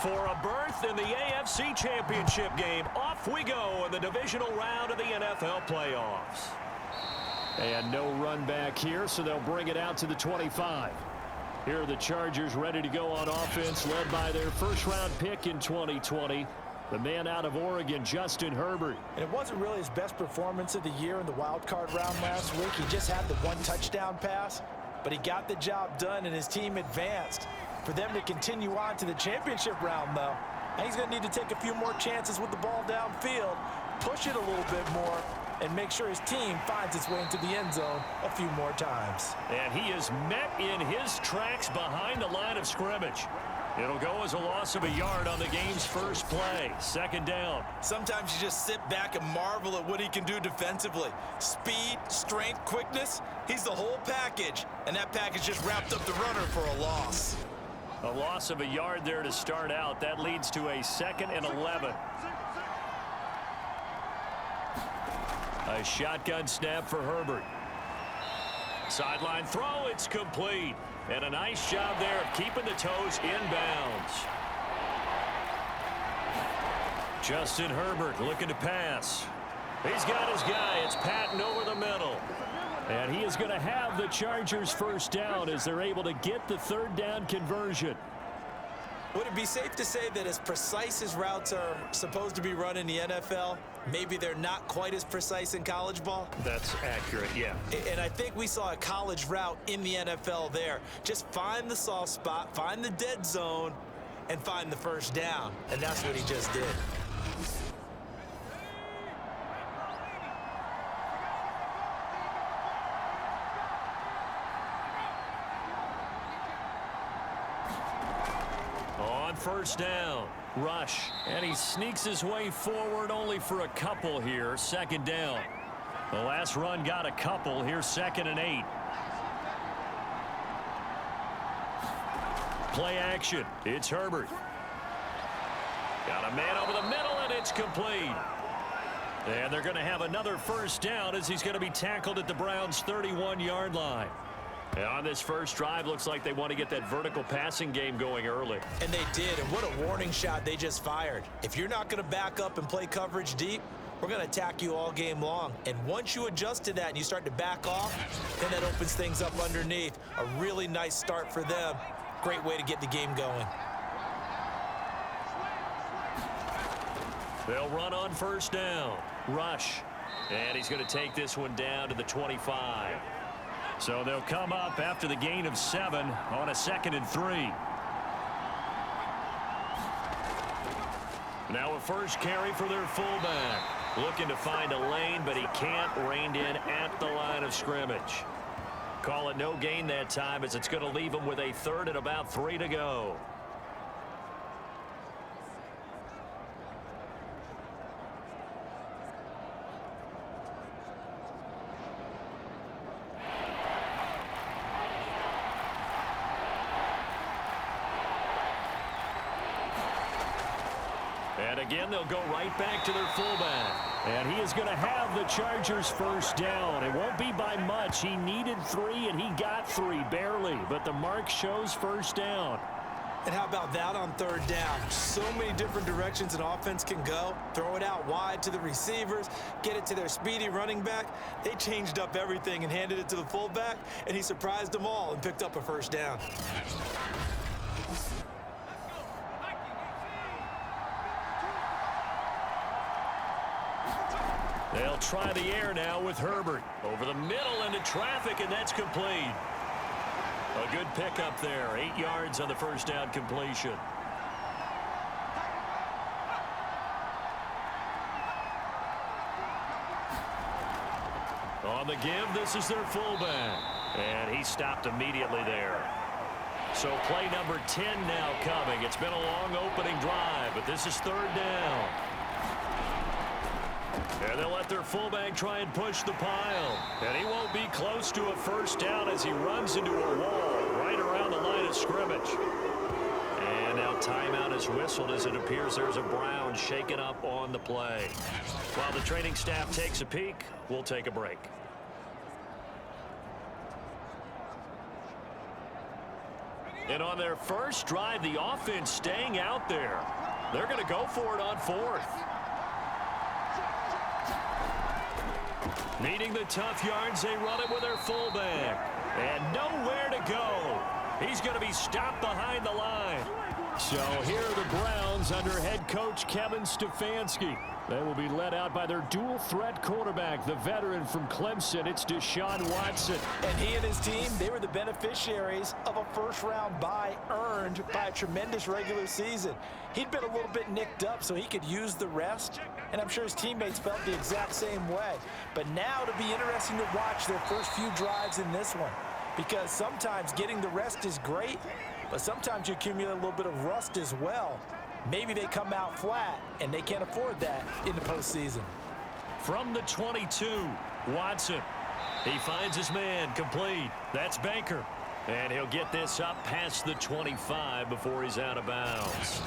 For a berth in the AFC Championship game, off we go in the divisional round of the NFL playoffs. And no run back here, so they'll bring it out to the 25. Here are the Chargers ready to go on offense, led by their first-round pick in 2020, the man out of Oregon, Justin Herbert. And it wasn't really his best performance of the year in the wild card round last week. He just had the one touchdown pass, but he got the job done and his team advanced. For them to continue on to the championship round, though, he's going to need to take a few more chances with the ball downfield, push it a little bit more, and make sure his team finds its way into the end zone a few more times. And he is met in his tracks behind the line of scrimmage. It'll go as a loss of a yard on the game's first play. Second down. Sometimes you just sit back and marvel at what he can do defensively. Speed, strength, quickness, he's the whole package. And that package just wrapped up the runner for a loss. A loss of a yard there to start out. That leads to a 2nd and 11. A shotgun snap for Herbert. Sideline throw, it's complete. And a nice job there of keeping the toes inbounds. Justin Herbert looking to pass. He's got his guy. It's Patton over the middle. And he is going to have the Chargers first down as they're able to get the third down conversion. Would it be safe to say that as precise as routes are supposed to be run in the NFL, maybe they're not quite as precise in college ball? That's accurate, yeah. And I think we saw a college route in the NFL there. Just find the soft spot, find the dead zone, and find the first down. And that's what he just did. First down, rush, and he sneaks his way forward only for a couple here. Second down. The last run got a couple. Here's 2nd and 8. Play action. It's Herbert. Got a man over the middle, and it's complete. And they're going to have another first down as he's going to be tackled at the Browns' 31-yard line. And on this first drive, looks like they want to get that vertical passing game going early. And they did, and what a warning shot they just fired. If you're not going to back up and play coverage deep, we're going to attack you all game long. And once you adjust to that and you start to back off, then that opens things up underneath. A really nice start for them. Great way to get the game going. They'll run on first down. Rush. And he's going to take this one down to the 25. So they'll come up after the gain of 7 on a 2nd and 3. Now a first carry for their fullback. Looking to find a lane, but he can't. Reined in at the line of scrimmage. Call it no gain that time as it's going to leave him with a 3rd and about 3 to go. And again, they'll go right back to their fullback. And he is going to have the Chargers first down. It won't be by much. He needed 3, and he got 3, barely. But the mark shows first down. And how about that on 3rd down? So many different directions an offense can go. Throw it out wide to the receivers, get it to their speedy running back. They changed up everything and handed it to the fullback, and he surprised them all and picked up a first down. They'll try the air now with Herbert. Over the middle into traffic, and that's complete. A good pickup there. 8 yards on the first down completion. On the give, this is their fullback. And he stopped immediately there. So play number 10 now coming. It's been a long opening drive, but this is 3rd down. And they'll let their fullback try and push the pile. And he won't be close to a first down as he runs into a wall right around the line of scrimmage. And now timeout is whistled as it appears there's a Brown shaken up on the play. While the training staff takes a peek, we'll take a break. And on their first drive, the offense staying out there. They're going to go for it on 4th. Needing the tough yards, they run it with their fullback. And nowhere to go. He's going to be stopped behind the line. So here are the Browns under head coach Kevin Stefanski. They will be led out by their dual-threat quarterback, the veteran from Clemson. It's Deshaun Watson. And he and his team, they were the beneficiaries of a first-round bye earned by a tremendous regular season. He'd been a little bit nicked up, so he could use the rest. And I'm sure his teammates felt the exact same way. But now it'll be interesting to watch their first few drives in this one. Because sometimes getting the rest is great, but sometimes you accumulate a little bit of rust as well. Maybe they come out flat, and they can't afford that in the postseason. From the 22, Watson. He finds his man complete. That's Baker. And he'll get this up past the 25 before he's out of bounds.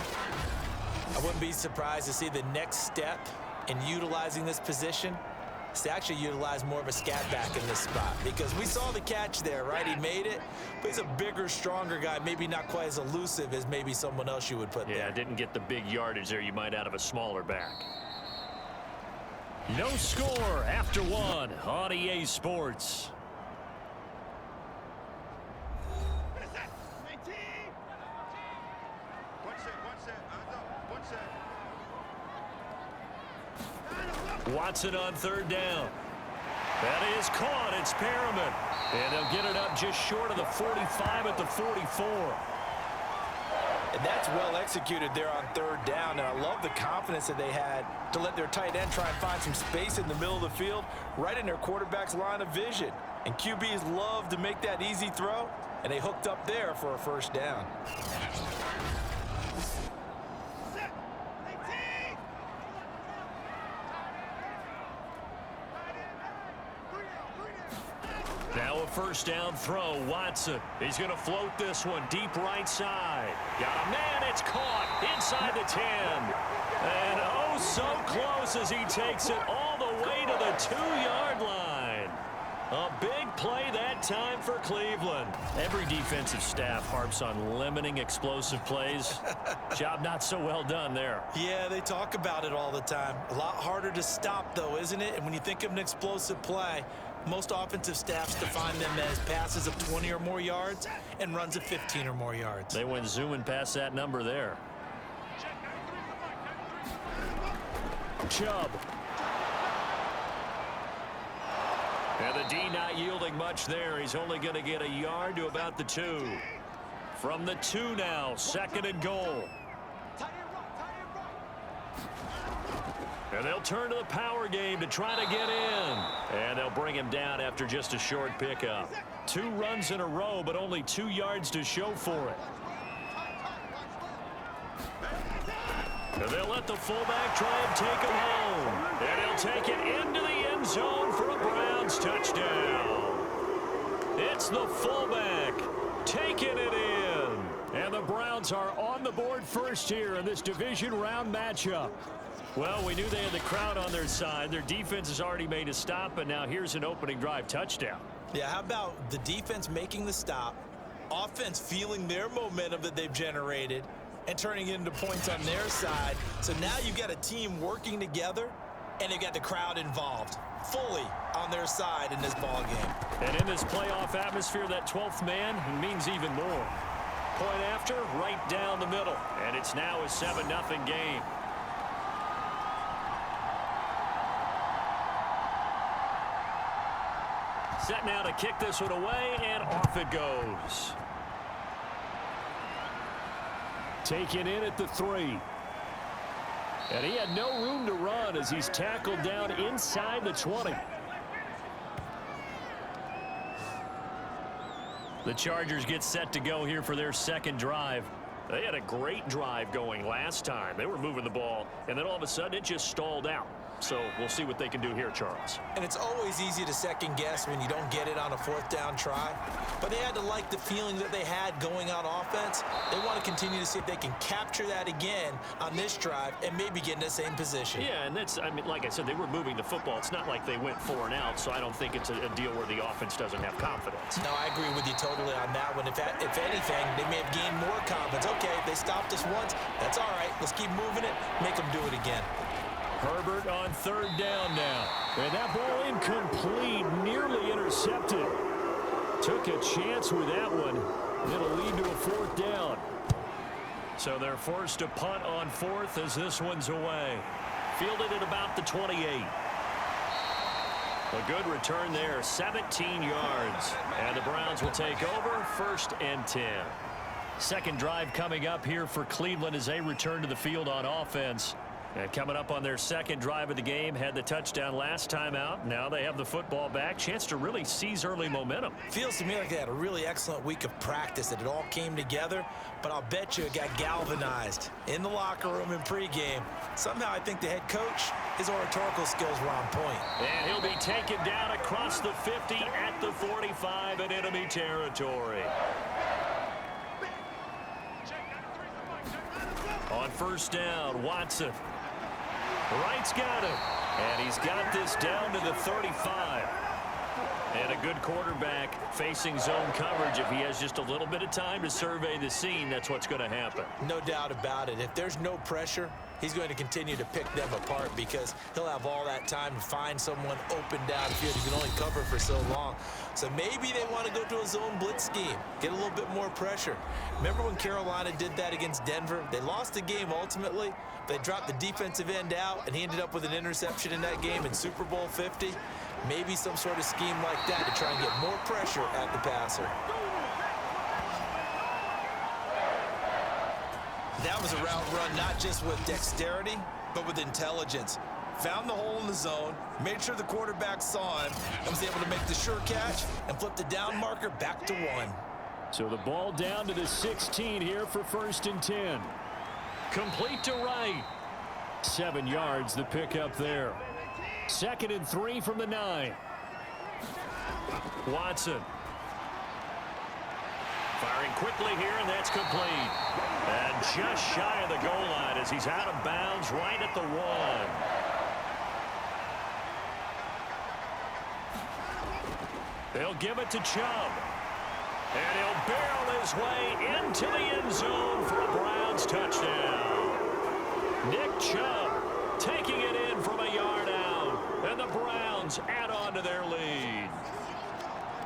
I wouldn't be surprised to see the next step in utilizing this position is to actually utilize more of a scat back in this spot, because we saw the catch there, right? He made it, but he's a bigger, stronger guy, maybe not quite as elusive as maybe someone else you would put there. Yeah, didn't get the big yardage there you might out of a smaller back. No score after 1 on EA Sports. Watson on 3rd down. That is caught. It's Perriman. And they'll get it up just short of the 45 at the 44. And that's well executed there on 3rd down. And I love the confidence that they had to let their tight end try and find some space in the middle of the field, right in their quarterback's line of vision. And QBs love to make that easy throw, and they hooked up there for a 1st down. Now a 1st down throw. Watson. He's going to float this one deep right side. Got a man. It's caught inside the 10. And oh, so close as he takes it all the way to the 2-yard line. A big play that time for Cleveland. Every defensive staff harps on limiting explosive plays. Job not so well done there. Yeah, they talk about it all the time. A lot harder to stop, though, isn't it? And when you think of an explosive play, most offensive staffs define them as passes of 20 or more yards and runs of 15 or more yards. They went zooming past that number there. Chubb. And the D not yielding much there. He's only going to get a yard to about the 2. From the 2 now, 2nd and goal. And they'll turn to the power game to try to get in. And they'll bring him down after just a short pickup. 2 runs in a row, but only 2 yards to show for it. And they'll let the fullback try and take him home. And he'll take it into the end zone for a Browns touchdown. It's the fullback taking it in. And the Browns are on the board first here in this division round matchup. Well, we knew they had the crowd on their side. Their defense has already made a stop, and now here's an opening drive touchdown. Yeah, how about the defense making the stop, offense feeling their momentum that they've generated, and turning it into points on their side. So now you've got a team working together, and they've got the crowd involved fully on their side in this ball game. And in this playoff atmosphere, that 12th man means even more. Point after, right down the middle. And it's now a 7-0 game. Set now to kick this one away, and off it goes. Taken in at the 3. And he had no room to run as he's tackled down inside the 20. The Chargers get set to go here for their 2nd drive. They had a great drive going last time. They were moving the ball, and then all of a sudden it just stalled out. So we'll see what they can do here, Charles. And it's always easy to second guess when you don't get it on a fourth down try. But they had to like the feeling that they had going on offense. They want to continue to see if they can capture that again on this drive and maybe get in the same position. Yeah, and that's, I mean, like I said, they were moving the football. It's not like they went 4 and out, so I don't think it's a deal where the offense doesn't have confidence. No, I agree with you totally on that one. If anything, they may have gained more confidence. Okay, if they stopped us once, that's all right. Let's keep moving it, make them do it again. Herbert on 3rd down now. And that ball incomplete, nearly intercepted. Took a chance with that one. It'll lead to a 4th down. So they're forced to punt on 4th as this one's away. Fielded at about the 28. A good return there, 17 yards. And the Browns will take over, 1st and 10. Second drive coming up here for Cleveland as they return to the field on offense. And coming up on their second drive of the game, had the touchdown last time out. Now they have the football back. Chance to really seize early momentum. Feels to me like they had a really excellent week of practice, that it all came together. But I'll bet you it got galvanized in the locker room in pregame. Somehow I think the head coach, his oratorical skills were on point. And he'll be taken down across the 50 at the 45 in enemy territory. On 1st down, Watson. Wright's got him. And he's got this down to the 35. And a good quarterback facing zone coverage. If he has just a little bit of time to survey the scene, that's what's going to happen. No doubt about it. If there's no pressure, he's going to continue to pick them apart because he'll have all that time to find someone open downfield. He can only cover for so long. So maybe they want to go to a zone blitz scheme, get a little bit more pressure. Remember when Carolina did that against Denver? They lost the game ultimately. They dropped the defensive end out, and he ended up with an interception in that game in Super Bowl 50. Maybe some sort of scheme like that to try and get more pressure at the passer. That was a route run not just with dexterity, but with intelligence. Found the hole in the zone, made sure the quarterback saw him, and was able to make the sure catch and flip the down marker back to 1. So the ball down to the 16 here for 1st and 10. Complete to Wright. 7 yards, the pickup there. 2nd and 3 from the 9. Watson. Firing quickly here, and that's complete. And just shy of the goal line as he's out of bounds right at the 1. They'll give it to Chubb. And he'll barrel his way into the end zone for a Browns touchdown. Nick Chubb taking it in from a yard out. And the Browns add on to their lead.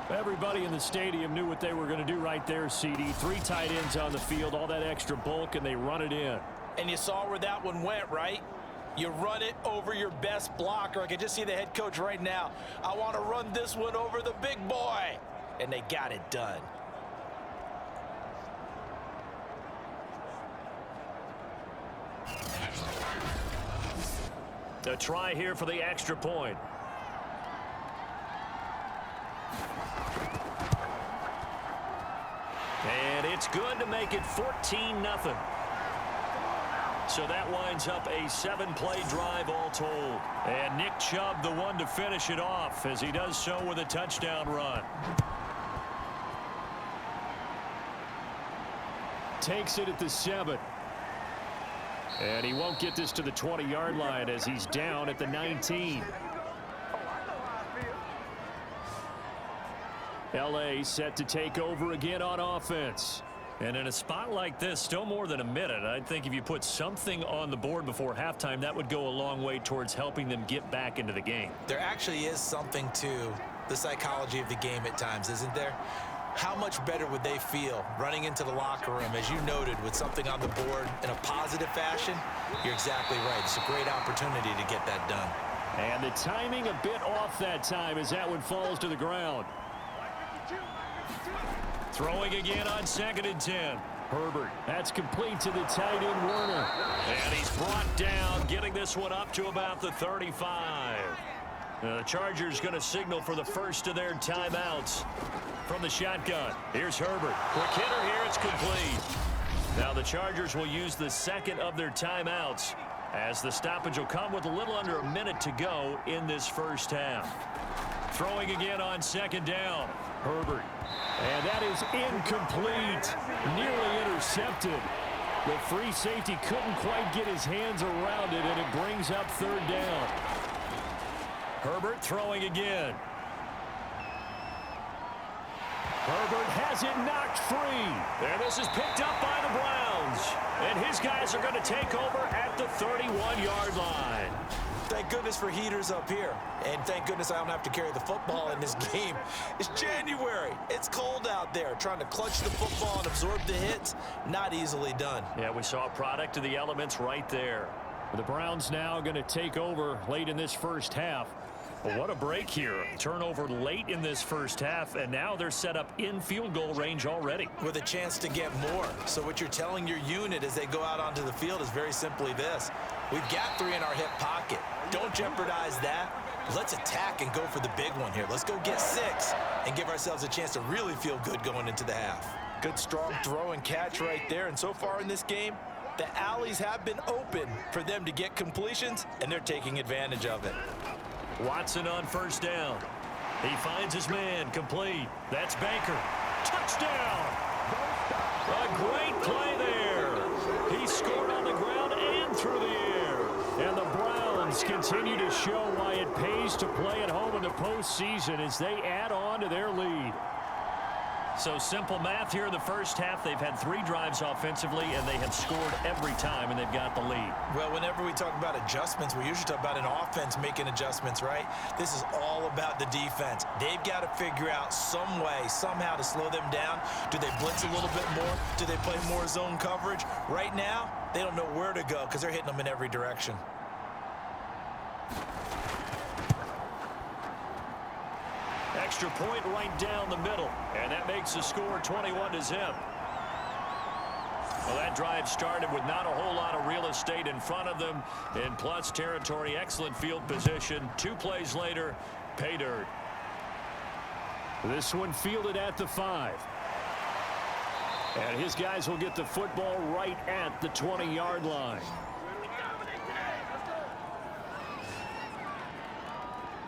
Everybody in the stadium knew what they were going to do right there, CD. 3 tight ends on the field, all that extra bulk, and they run it in. And you saw where that one went, right? You run it over your best blocker. I can just see the head coach right now. I want to run this one over the big boy. And they got it done. A try here for the extra point. And it's good to make it 14-0. So that winds up a 7-play drive all told. And Nick Chubb the one to finish it off as he does so with a touchdown run. Takes it at the 7. And he won't get this to the 20-yard line as he's down at the 19. LA set to take over again on offense. And in a spot like this, still more than a minute, I think if you put something on the board before halftime, that would go a long way towards helping them get back into the game. There actually is something to the psychology of the game at times, isn't there? How much better would they feel running into the locker room, as you noted, with something on the board in a positive fashion? You're exactly right. It's a great opportunity to get that done. And the timing a bit off that time as that one falls to the ground. Throwing again on 2nd and 10. Herbert. That's complete to the tight end, Werner. And he's brought down, getting this one up to about the 35. The Chargers going to signal for the first of their timeouts from the shotgun. Here's Herbert. Quick hitter here. It's complete. Now the Chargers will use the second of their timeouts as the stoppage will come with a little under a minute to go in this first half. Throwing again on second down. Herbert. And that is incomplete. Nearly intercepted. The free safety couldn't quite get his hands around it, and it brings up third down. Herbert throwing again. Herbert has it knocked free. And this is picked up by the Browns. And his guys are going to take over at the 31-yard line. Thank goodness for heaters up here. And thank goodness I don't have to carry the football in this game. It's January. It's cold out there. Trying to clutch the football and absorb the hits, not easily done. Yeah, we saw a product of the elements right there. The Browns now going to take over late in this first half. Well, what a break here. Turnover late in this first half, and now they're set up in field goal range already. With a chance to get more. So what you're telling your unit as they go out onto the field is very simply this. We've got 3 in our hip pocket. Don't jeopardize that. Let's attack and go for the big one here. Let's go get 6 and give ourselves a chance to really feel good going into the half. Good, strong throw and catch right there. And so far in this game, the alleys have been open for them to get completions, and they're taking advantage of it. Watson on first down. He finds his man, complete. That's Baker. Touchdown! A great play there. He scored on the ground and through the air. And the Browns continue to show why it pays to play at home in the postseason as they add on to their lead. So simple math here in the first half. They've had 3 drives offensively, and they have scored every time, and they've got the lead. Well, whenever we talk about adjustments, we usually talk about an offense making adjustments, right? This is all about the defense. They've got to figure out some way, somehow to slow them down. Do they blitz a little bit more? Do they play more zone coverage? Right now, they don't know where to go because they're hitting them in every direction. Extra point right down the middle, and that makes the score 21-0. Well, that drive started with not a whole lot of real estate in front of them in plus territory. Excellent field position. 2 plays later, pay dirt. This one fielded at the 5. And his guys will get the football right at the 20-yard line.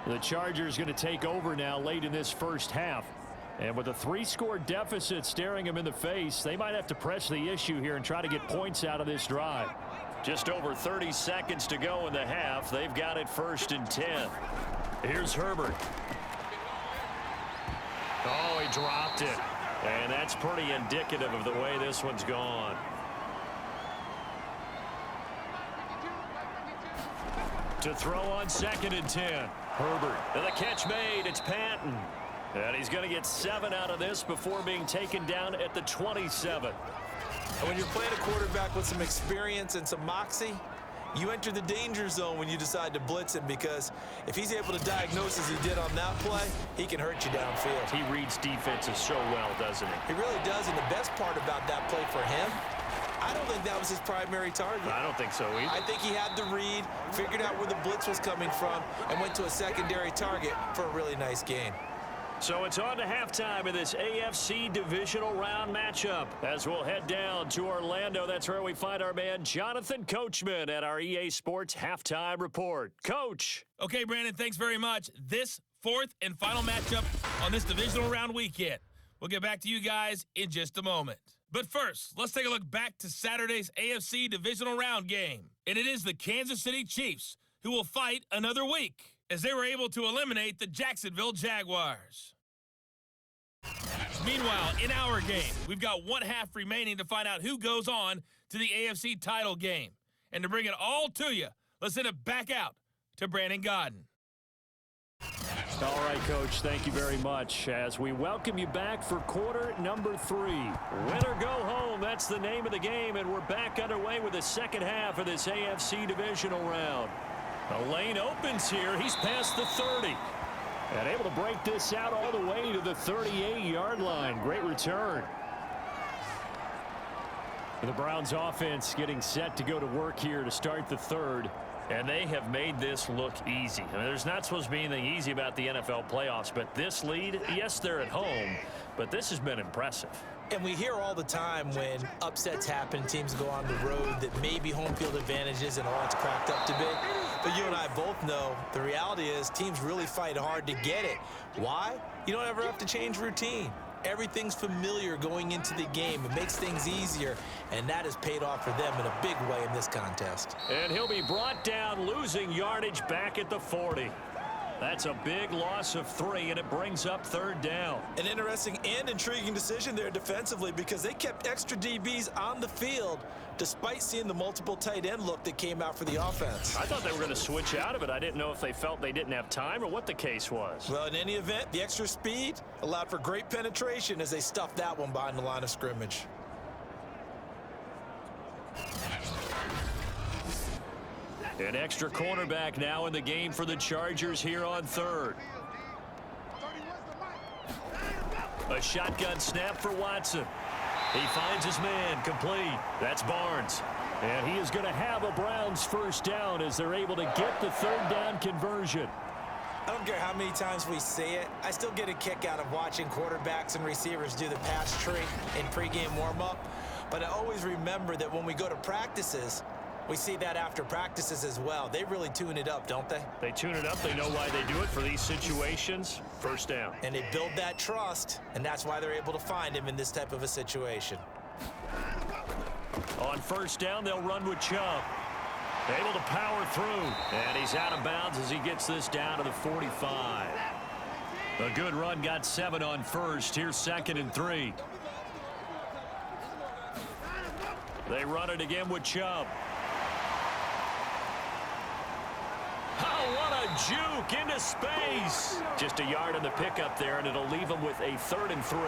The Chargers going to take over now late in this first half. And with a 3-score deficit staring them in the face, they might have to press the issue here and try to get points out of this drive. Just over 30 seconds to go in the half. They've got it 1st and 10. Here's Herbert. Oh, he dropped it. And that's pretty indicative of the way this one's gone. To throw on 2nd and 10. Herbert. And the catch made. It's Patton. And he's going to get 7 out of this before being taken down at the 27. When you're playing a quarterback with some experience and some moxie, you enter the danger zone when you decide to blitz him, because if he's able to diagnose as he did on that play, he can hurt you downfield. He reads defenses so well, doesn't he? He really does, and the best part about that play for him, I don't think that was his primary target. I don't think so either. I think he had the read, figured out where the blitz was coming from, and went to a secondary target for a really nice gain. So it's on to halftime of this AFC divisional round matchup as we'll head down to Orlando. That's where we find our man Jonathan Coachman at our EA Sports Halftime Report. Coach. Okay, Brandon, thanks very much. This 4th and final matchup on this divisional round weekend. We'll get back to you guys in just a moment. But first, let's take a look back to Saturday's AFC divisional round game. And it is the Kansas City Chiefs who will fight another week as they were able to eliminate the Jacksonville Jaguars. Meanwhile, in our game, we've got 1 half remaining to find out who goes on to the AFC title game. And to bring it all to you, let's send it back out to Brandon Godden. All right, Coach, thank you very much as we welcome you back for quarter number 3. Win or go home, that's the name of the game, and we're back underway with the second half of this AFC divisional round. The lane opens here. He's past the 30. And able to break this out all the way to the 38-yard line. Great return. The Browns offense getting set to go to work here to start the 3rd. And they have made this look easy. I mean, there's not supposed to be anything easy about the NFL playoffs, but this lead, yes, they're at home, but this has been impressive. And we hear all the time when upsets happen, teams go on the road, that maybe home field advantage isn't all it's cracked up to be. But you and I both know the reality is teams really fight hard to get it. Why? You don't ever have to change routine. Everything's familiar going into the game. It makes things easier, and that has paid off for them in a big way in this contest. And he'll be brought down, losing yardage back at the 40. That's a big loss of 3, and it brings up 3rd down. An interesting and intriguing decision there defensively because they kept extra DBs on the field despite seeing the multiple tight end look that came out for the offense. I thought they were going to switch out of it. I didn't know if they felt they didn't have time or what the case was. Well, in any event, the extra speed allowed for great penetration as they stuffed that one behind the line of scrimmage. An extra cornerback now in the game for the Chargers here on 3rd. A shotgun snap for Watson. He finds his man, complete. That's Barnes. And he is going to have a Browns 1st down as they're able to get the 3rd down conversion. I don't care how many times we say it, I still get a kick out of watching quarterbacks and receivers do the pass tree in pregame warm-up. But I always remember that when we go to practices, we see that after practices as well. They really tune it up, don't they? They tune it up. They know why they do it for these situations. 1st down. And they build that trust, and that's why they're able to find him in this type of a situation. On 1st down, they'll run with Chubb. Able to power through. And he's out of bounds as he gets this down to the 45. A good run, got 7 on 1st. Here's 2nd and 3. They run it again with Chubb. Oh, what a juke into space. Just a yard on the pickup there, and it'll leave him with a 3rd and 3.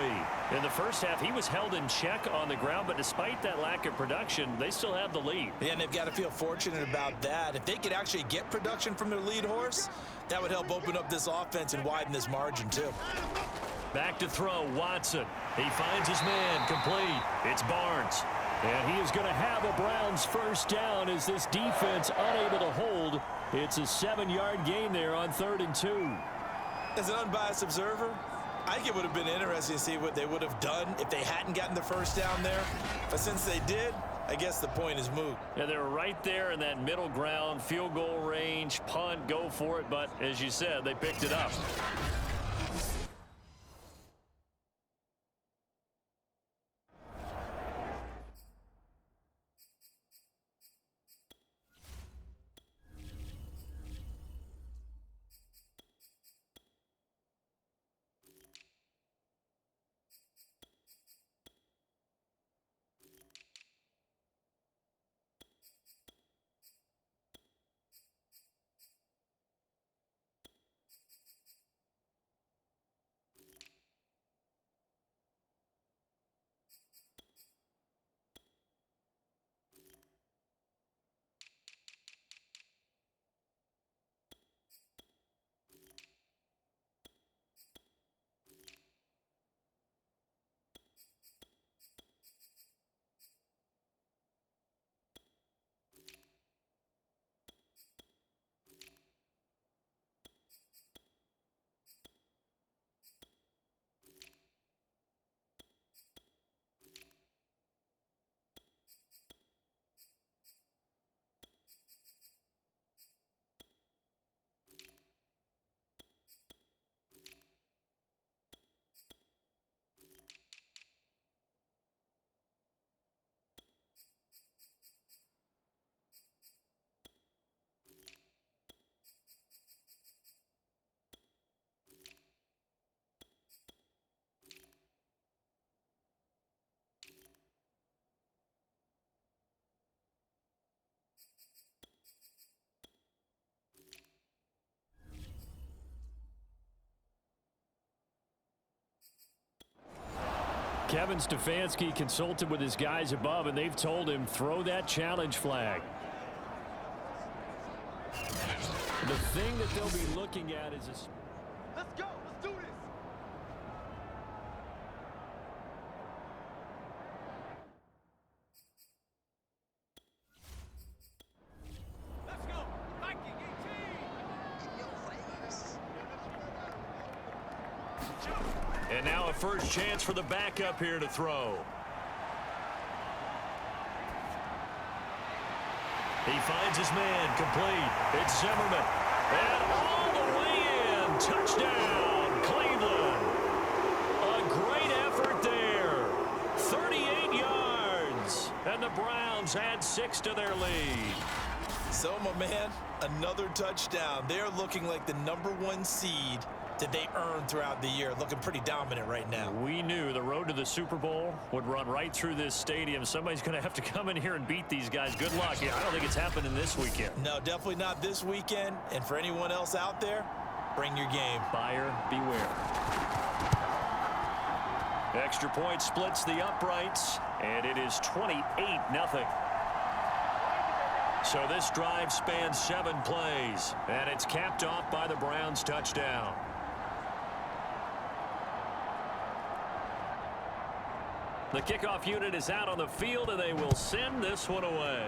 In the first half, he was held in check on the ground, but despite that lack of production, they still have the lead. Yeah, and they've got to feel fortunate about that. If they could actually get production from their lead horse, that would help open up this offense and widen this margin, too. Back to throw, Watson. He finds his man, complete. It's Barnes. And he is going to have a Browns 1st down as this defense unable to hold. It's a 7-yard gain there on 3rd and 2. As an unbiased observer, I think it would have been interesting to see what they would have done if they hadn't gotten the 1st down there. But since they did, I guess the point is moot. Yeah, they were right there in that middle ground, field goal range, punt, go for it. But as you said, they picked it up. Kevin Stefanski consulted with his guys above, and they've told him throw that challenge flag. The thing that they'll be looking at is this. Let's go. Let's do this. Let's go. And now a first chance for the backup here to throw. He finds his man complete. It's Zimmerman. And all the way in. Touchdown, Cleveland. A great effort there. 38 yards. And the Browns add 6 to their lead. So, my man, another touchdown. They're looking like the #1 seed that they earned throughout the year. Looking pretty dominant right now. We knew the road to the Super Bowl would run right through this stadium. Somebody's going to have to come in here and beat these guys. Good luck. Yeah, I don't think it's happening this weekend. No, definitely not this weekend. And for anyone else out there, bring your game. Buyer beware. Extra point splits the uprights, and it is 28-0. So this drive spans 7 plays, and it's capped off by the Browns touchdown. The kickoff unit is out on the field, and they will send this one away.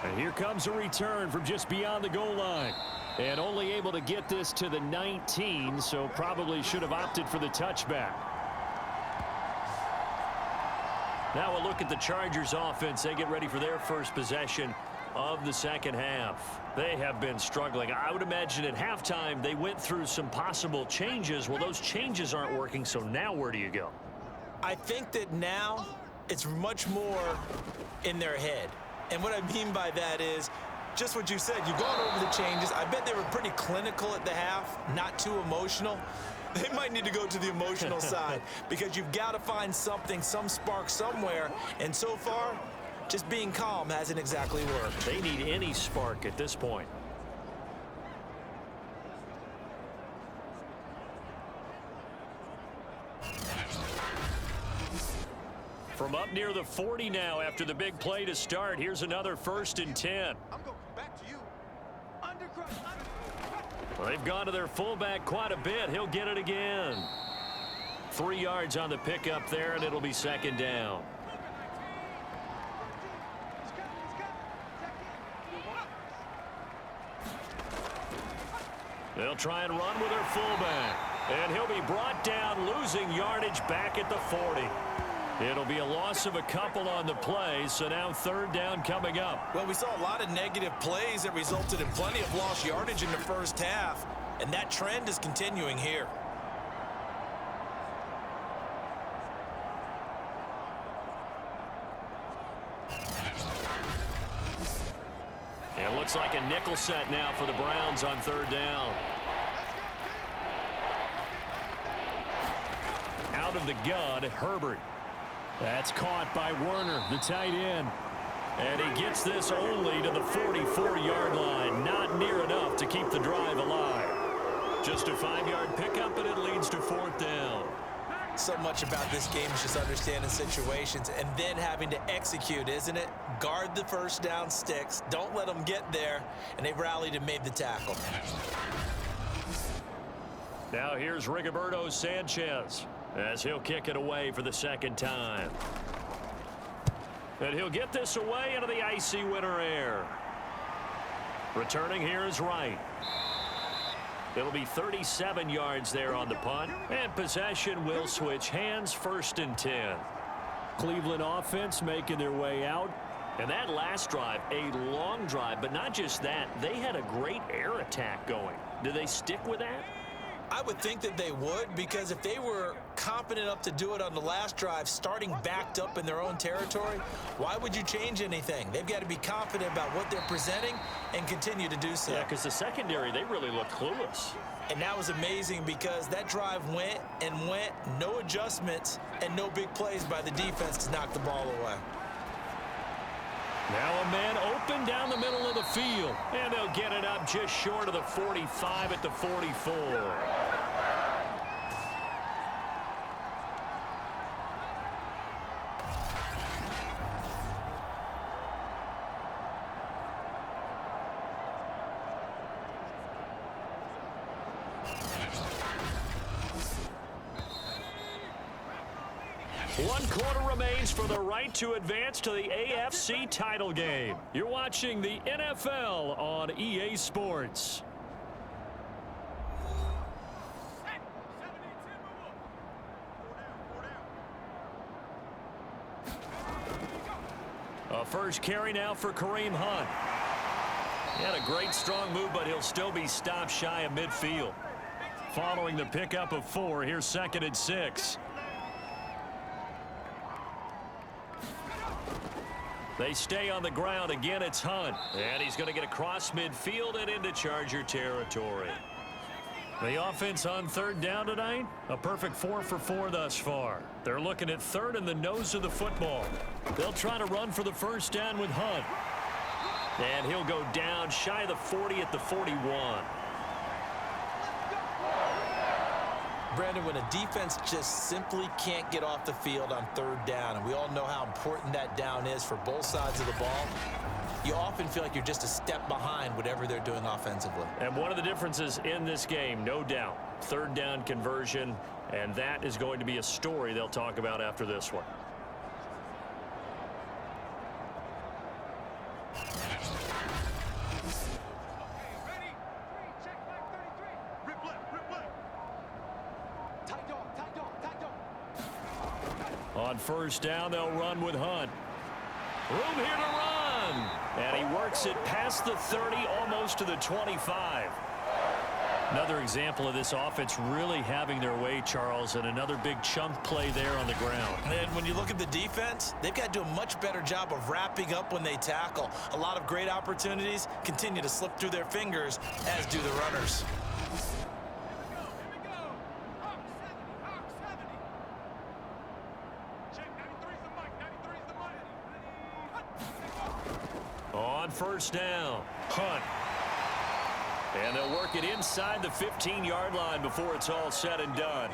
And here comes a return from just beyond the goal line. And only able to get this to the 19, so probably should have opted for the touchback. Now a look at the Chargers offense. They get ready for their first possession of the second half. They have been struggling. I would imagine at halftime they went through some possible changes. Well, those changes aren't working, so now where do you go? I think that now it's much more in their head. And what I mean by that is just what you said. You've gone over the changes. I bet they were pretty clinical at the half, not too emotional. They might need to go to the emotional side because you've got to find something, some spark somewhere. And so far, just being calm hasn't exactly worked. They need any spark at this point. From up near the 40 now after the big play to start. Here's another 1st and 10. I'm going back to you. Well, they've gone to their fullback quite a bit. He'll get it again. 3 yards on the pickup there, and it'll be 2nd down. They'll try and run with their fullback. And he'll be brought down, losing yardage back at the 40. It'll be a loss of a couple on the play, so now 3rd down coming up. Well, we saw a lot of negative plays that resulted in plenty of lost yardage in the first half, and that trend is continuing here. It looks like a nickel set now for the Browns on 3rd down. Out of the gun, Herbert. That's caught by Werner, the tight end. And he gets this only to the 44-yard line. Not near enough to keep the drive alive. Just a 5-yard pickup, and it leads to 4th down. So much about this game is just understanding situations and then having to execute, isn't it? Guard the first down sticks. Don't let them get there. And they rallied and made the tackle. Now here's Rigoberto Sanchez as he'll kick it away for the 2nd time. And he'll get this away into the icy winter air. Returning here is Wright. It'll be 37 yards there on the punt. And possession will switch hands, 1st and 10. Cleveland offense making their way out. And that last drive, a long drive, but not just that. They had a great air attack going. Do they stick with that? I would think that they would, because if they were confident enough to do it on the last drive, starting backed up in their own territory, why would you change anything? They've got to be confident about what they're presenting and continue to do so. Yeah, because the secondary, they really look clueless. And that was amazing because that drive went and went, no adjustments, and no big plays by the defense to knock the ball away. Now a man open down the middle of the field. And they'll get it up just short of the 45 at the 44. One quarter remains for the right to advance to the AFC title game. You're watching the NFL on EA Sports. The first carry now for Kareem Hunt. He had a great strong move, but he'll still be stopped shy of midfield. Following the pickup of 4, here's 2nd and 6. They stay on the ground. Again, it's Hunt. And he's going to get across midfield and into Charger territory. The offense on 3rd down tonight, a perfect 4 for 4 thus far. They're looking at 3rd in the nose of the football. They'll try to run for the first down with Hunt. And he'll go down shy of the 40 at the 41. Brandon, when a defense just simply can't get off the field on 3rd down, and we all know how important that down is for both sides of the ball, you often feel like you're just a step behind whatever they're doing offensively. And one of the differences in this game, no doubt, 3rd down conversion, and that is going to be a story they'll talk about after this one. On 1st down, they'll run with Hunt. Room here to run. And he works it past the 30, almost to the 25. Another example of this offense really having their way, Charles, and another big chunk play there on the ground. And when you look at the defense, they've got to do a much better job of wrapping up when they tackle. A lot of great opportunities continue to slip through their fingers, as do the runners. On 1st down, Hunt. And they'll work it inside the 15-yard line before it's all said and done.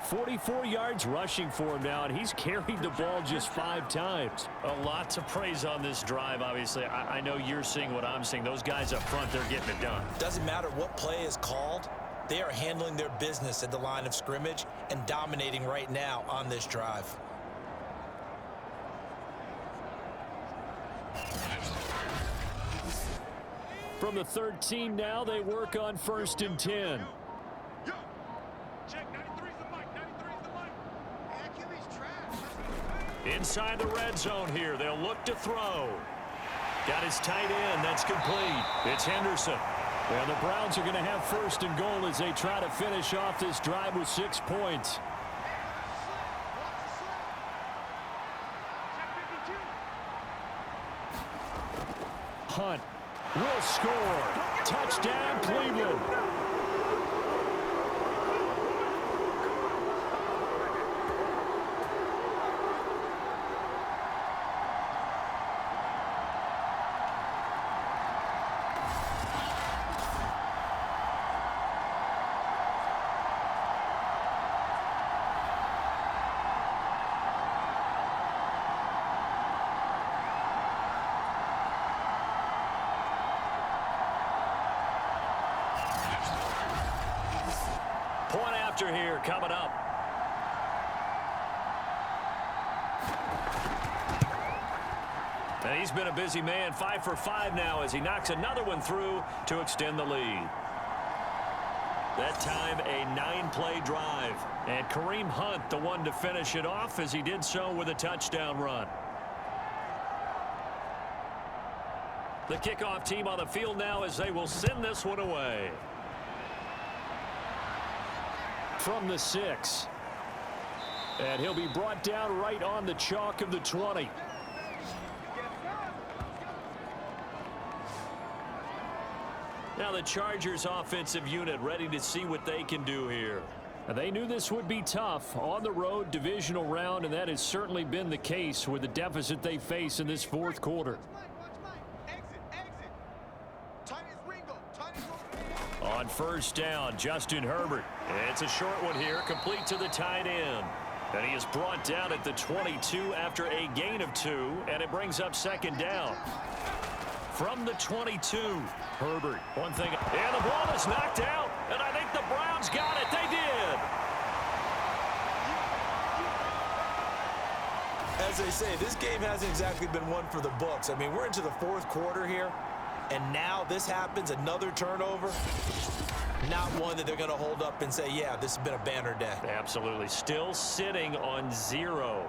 44 yards rushing for him now, and he's carried the ball just 5 times. A lot to praise on this drive, obviously. I know you're seeing what I'm seeing. Those guys up front, they're getting it done. Doesn't matter what play is called. They are handling their business at the line of scrimmage and dominating right now on this drive. From the 13 now, they work on 1st and 10. Inside the red zone here, they'll look to throw. Got his tight end, that's complete. It's Henderson. And the Browns are going to have 1st and goal as they try to finish off this drive with 6 points. Hunt will score. Touchdown, Cleveland. Point after here coming up. And he's been a busy man, 5 for 5 now as he knocks another one through to extend the lead. That time a 9-play drive. And Kareem Hunt the one to finish it off as he did so with a touchdown run. The kickoff team on the field now as they will send this one away. From the 6. And he'll be brought down right on the chalk of the 20. Now the Chargers offensive unit ready to see what they can do here. They knew this would be tough on the road divisional round, and that has certainly been the case with the deficit they face in this 4th quarter. On 1st down, Justin Herbert. It's a short one here, complete to the tight end. And he is brought down at the 22 after a gain of 2, and it brings up 2nd down. From the 22, Herbert. One thing, and the ball is knocked out, and I think the Browns got it. They did. As they say, this game hasn't exactly been one for the books. I mean, we're into the 4th quarter here. And now this happens, another turnover. Not one that they're going to hold up and say, yeah, this has been a banner day. Absolutely. Still sitting on 0.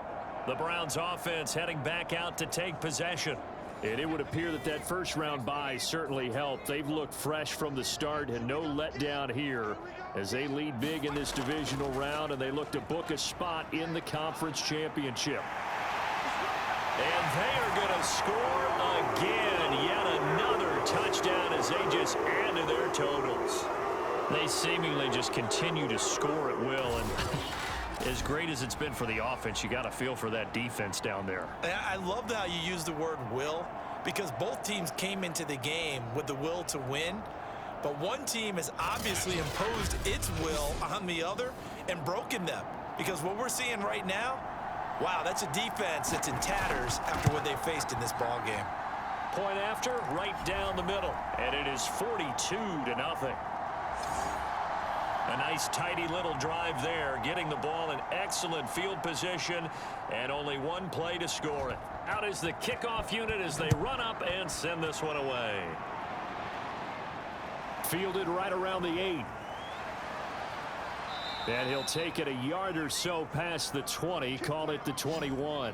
The Browns offense heading back out to take possession. And it would appear that that first-round bye certainly helped. They've looked fresh from the start and no letdown here as they lead big in this divisional round, and they look to book a spot in the conference championship. And they are going to score again. Yet another touchdown as they just add to their totals. They seemingly just continue to score at will. And as great as it's been for the offense, you got to feel for that defense down there. I love how you use the word will, because both teams came into the game with the will to win. But one team has obviously imposed its will on the other and broken them. Because what we're seeing right now, wow, that's a defense that's in tatters after what they faced in this ball game. Point after, right down the middle. And it is 42-0. A nice tidy little drive there, getting the ball in excellent field position, and only one play to score it. Out is the kickoff unit as they run up and send this one away. Fielded right around the 8. And he'll take it a yard or so past the 20, call it the 21.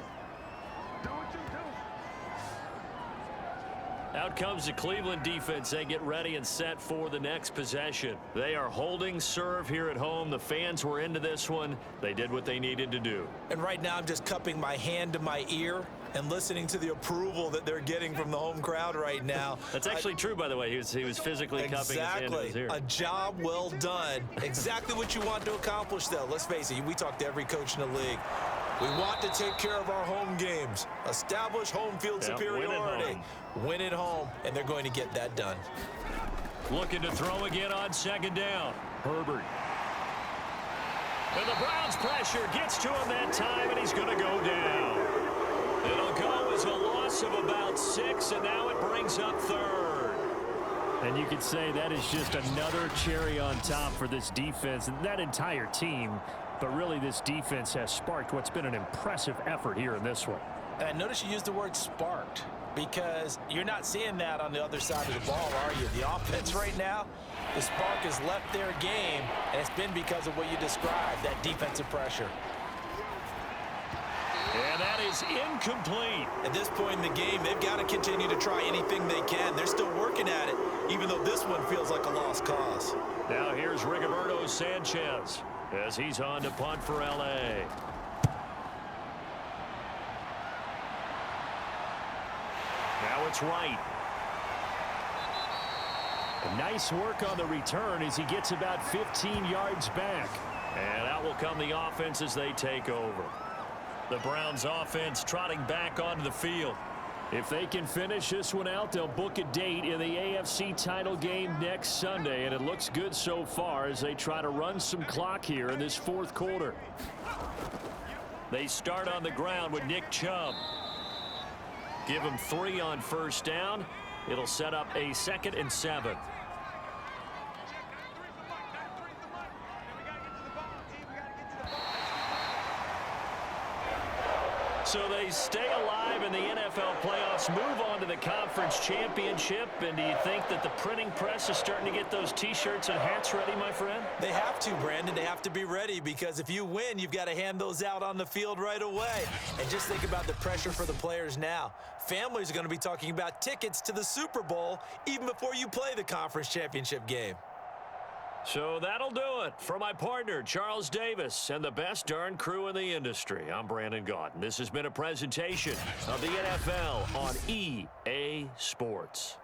Out comes the Cleveland defense. They get ready and set for the next possession. They are holding serve here at home. The fans were into this one. They did what they needed to do. And right now I'm just cupping my hand to my ear and listening to the approval that they're getting from the home crowd right now. That's actually true, by the way. He was physically cupping his hand to his ear. A job well done. Exactly what you want to accomplish, though. Let's face it, we talk to every coach in the league. We want to take care of our home games, establish home field superiority, win at home, and they're going to get that done. Looking to throw again on second down. Herbert. And the Browns pressure gets to him that time, and he's going to go down. It'll go as a loss of about 6, and now it brings up third. And you could say that is just another cherry on top for this defense and that entire team. But really, this defense has sparked what's been an impressive effort here in this one. And I notice you used the word sparked, because you're not seeing that on the other side of the ball, are you? The offense right now, the spark has left their game, and it's been because of what you described, that defensive pressure. And that is incomplete. At this point in the game, they've got to continue to try anything they can. They're still working at it, even though this one feels like a lost cause. Now here's Rigoberto Sanchez as he's on to punt for L.A. Now it's Wright. Nice work on the return as he gets about 15 yards back. And out will come the offense as they take over. The Browns offense trotting back onto the field. If they can finish this one out, they'll book a date in the AFC title game next Sunday, and it looks good so far as they try to run some clock here in this fourth quarter. They start on the ground with Nick Chubb. Give him 3 on first down. It'll set up a 2nd and 7. So they stay alive in the NFL playoffs, move on to the conference championship. And do you think that the printing press is starting to get those T-shirts and hats ready, my friend? They have to, Brandon. They have to be ready, because if you win, you've got to hand those out on the field right away. And just think about the pressure for the players now. Families are going to be talking about tickets to the Super Bowl even before you play the conference championship game. So that'll do it. For my partner, Charles Davis, and the best darn crew in the industry, I'm Brandon Gaudin. This has been a presentation of the NFL on EA Sports.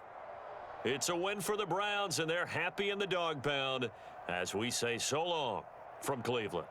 It's a win for the Browns, and they're happy in the dog pound as we say so long from Cleveland.